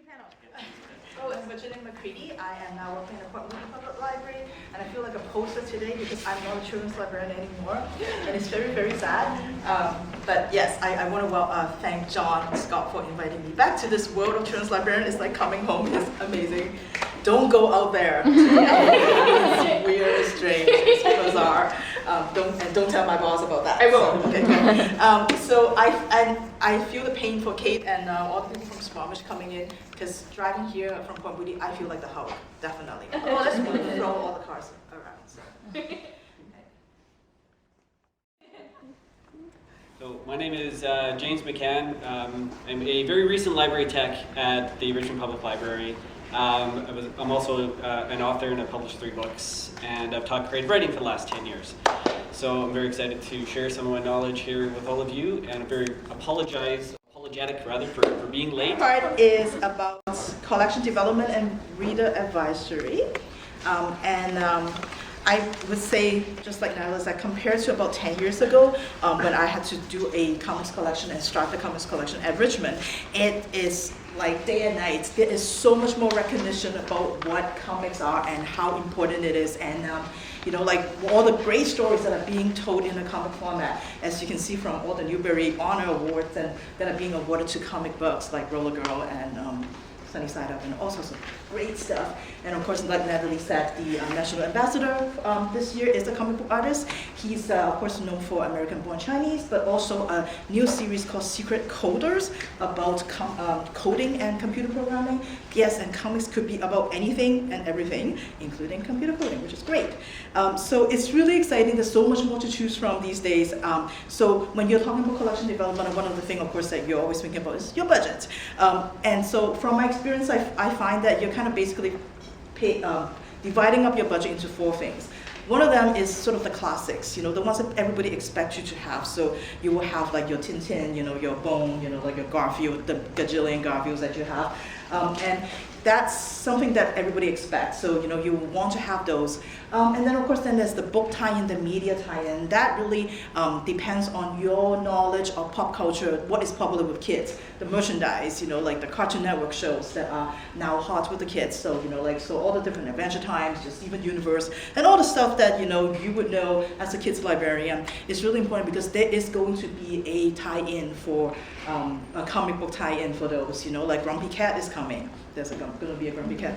panel. So I'm Virginia McCreedy. I am now working in the Port Moody Public Library, and I feel like a poster today because I'm not a children's librarian anymore, and it's very, very sad. But yes, I want to thank John Scott for inviting me back to this world of children's librarian. It's like coming home. It's amazing. Don't go out there. It's weird, it's strange, it's bizarre. Don't tell my boss about that. I won't. So, okay. So I feel the pain for Kate and all the people from Squamish coming in, because driving here from Port Moody, I feel like the Hulk, definitely. Oh, let's throw all the cars around. So. So my name is James McCann. I'm a very recent library tech at the Richmond Public Library. I'm also an author, and I've published 3 books, and I've taught creative writing for the last 10 years. So I'm very excited to share some of my knowledge here with all of you, and I'm very apologetic for being late. The part is about collection development and reader advisory, I would say, just like Nyla said, compared to about 10 years ago, when I had to do a comics collection and start the comics collection at Richmond, it is like day and night. There is so much more recognition about what comics are and how important it is, and you know, like all the great stories that are being told in a comic format, as you can see from all the Newbery Honor Awards that are being awarded to comic books like Roller Girl and Sunny Side Up and all sorts of great stuff. And of course, like Natalie said, the National Ambassador this year is a comic book artist. He's of course known for American Born Chinese, but also a new series called Secret Coders about coding and computer programming. Yes, and comics could be about anything and everything, including computer coding, which is great. So it's really exciting. There's so much more to choose from these days. So when you're talking about collection development, one of the things, of course, that you're always thinking about is your budget. And so from my experience, I find that you're kind of basically dividing up your budget into 4 things. One of them is sort of the classics, you know, the ones that everybody expects you to have. So you will have like your Tintin, you know, your Bone, you know, like your Garfield, the gajillion Garfields that you have. And that's something that everybody expects. So, you know, you want to have those. And then, of course, then there's the book tie-in, the media tie-in. That really depends on your knowledge of pop culture, what is popular with kids, the merchandise, you know, like the Cartoon Network shows that are now hot with the kids. So, you know, like, so all the different Adventure Times, your Steven Universe, and all the stuff that, you know, you would know as a kids librarian is really important, because there is going to be a tie-in for a comic book tie-in for those, you know, like Grumpy Cat is coming. There's going to be a Grumpy Cat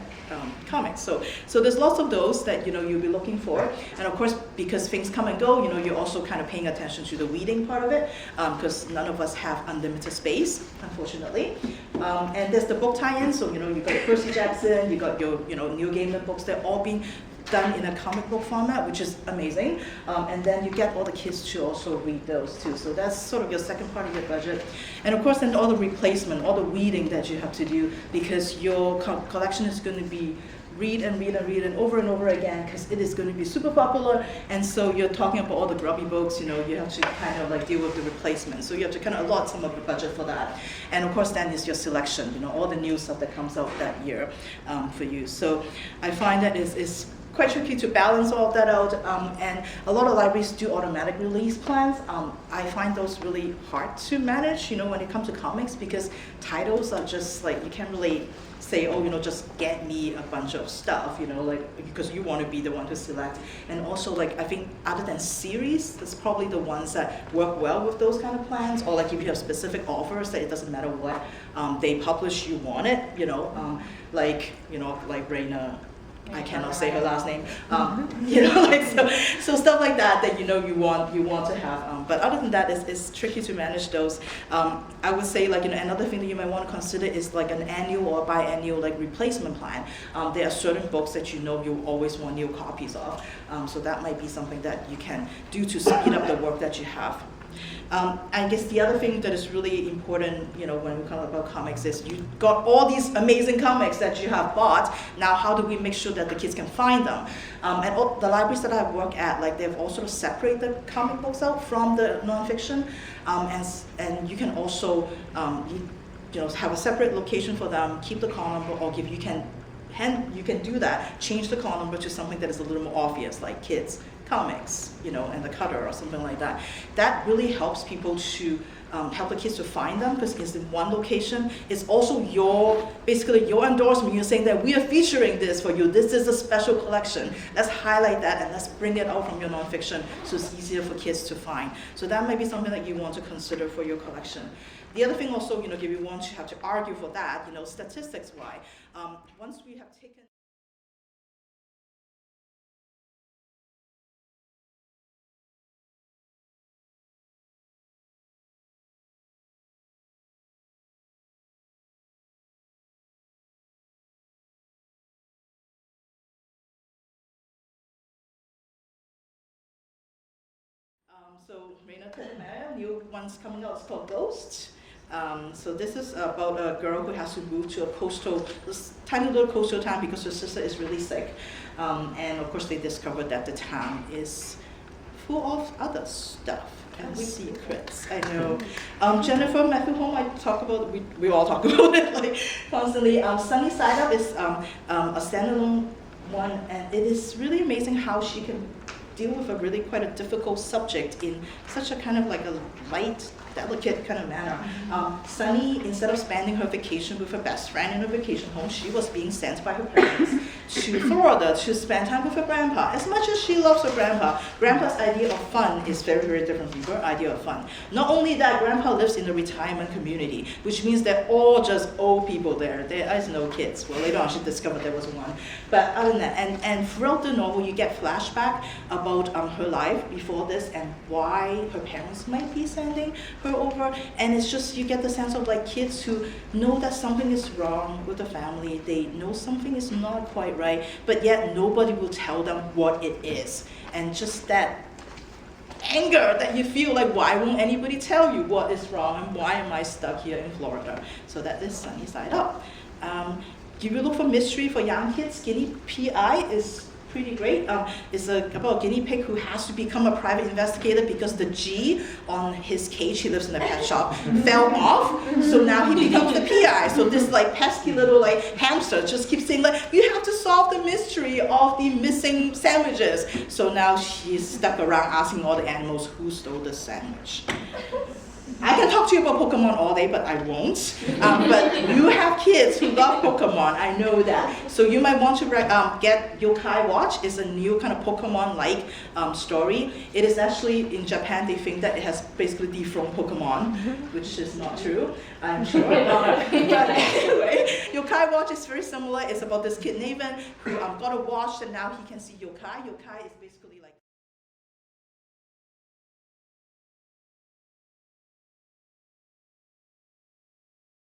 comic. So there's lots of those that, you know, you'll be looking for. And of course, because things come and go, you know, you're also kind of paying attention to the weeding part of it, because none of us have unlimited space, unfortunately. And there's the book tie-in. So, you know, you got Percy Jackson, you got your, you know, Neil Gaiman books. They're all being done in a comic book format, which is amazing. And then you get all the kids to also read those too. So that's sort of your second part of your budget. And of course, then all the replacement, all the weeding that you have to do, because your collection is going to be read and read and read and over again, because it is going to be super popular. And so you're talking about all the grubby books, you know, you have to kind of like deal with the replacement. So you have to kind of allot some of the budget for that. And of course, then is your selection, you know, all the new stuff that comes out that year for you. So I find that is quite tricky to balance all of that out, and a lot of libraries do automatic release plans. I find those really hard to manage, you know, when it comes to comics, because titles are just like, you can't really say, oh, you know, just get me a bunch of stuff, you know, like, because you want to be the one to select. And also, like, I think other than series, that's probably the ones that work well with those kind of plans, or like if you have specific offers that it doesn't matter what they publish, you want it, you know, like Raina, I cannot say her last name, you know, like so stuff like that you know you want to have. But other than that, it's tricky to manage those. I would say, like, you know, another thing that you might want to consider is like an annual or biannual like replacement plan. There are certain books that you know you always want new copies of, so that might be something that you can do to speed up the work that you have. I guess the other thing that is really important, you know, when we talk about comics is you got all these amazing comics that you have bought. Now, how do we make sure that the kids can find them? And all the libraries that I work at, like, they've all sort of separated the comic books out from the nonfiction, and you can also, you know, have a separate location for them, keep the call number, or you can do that, change the call number to something that is a little more obvious, like kids comics, you know, and the cutter or something like that. That really helps people to help the kids to find them because it's in one location. It's also basically your endorsement. You're saying that we are featuring this for you. This is a special collection. Let's highlight that and let's bring it out from your nonfiction so it's easier for kids to find. So that might be something that you want to consider for your collection. The other thing also, if you want to have to argue for that, statistics-wise, once we have taken so Raina Tadamaya, new one's coming out, it's called Ghost. So this is about a girl who has to move to this tiny little coastal town because her sister is really sick. And of course they discovered that the town is full of other stuff and secrets. I know. Jennifer Matthew Home, we all talk about it like constantly. Sunny Side Up is a standalone one, and it is really amazing how she can deal with a really quite a difficult subject in such a kind of like a light, delicate kind of manner. Sunny, instead of spending her vacation with her best friend in her vacation home, she was being sent by her parents to Florida to spend time with her grandpa. As much as she loves her grandpa's idea of fun is very, very different from her idea of fun. Not only that, grandpa lives in a retirement community, which means they're all just old people there. There is no kids. Well, later on she discovered there was one. But other than that, and throughout the novel you get flashback about her life before this and why her parents might be sending her over. And it's just, you get the sense of like kids who know that something is wrong with the family. They know something is not quite right, but yet nobody will tell them what it is. And just that anger that you feel like, why won't anybody tell you what is wrong and why am I stuck here in Florida? So that is Sunny Side Up. If you look for mystery for young kids, Guinea PI is pretty great. It's about a guinea pig who has to become a private investigator because the G on his cage, he lives in a pet shop, fell off. So now he becomes the PI. So this like pesky little like hamster just keeps saying like, we have to solve the mystery of the missing sandwiches. So now she's stuck around asking all the animals who stole the sandwich. I can talk to you about Pokemon all day, but I won't. But you have kids who love Pokemon, I know that. So you might want to get Yokai Watch. It's a new kind of Pokemon-like story. It is actually, in Japan, they think that it has basically dethroned Pokemon, which is not true, I'm sure. But anyway, Yokai Watch is very similar. It's about this kid, Nathan, who got a watch and now he can see yokai. Yokai is basically like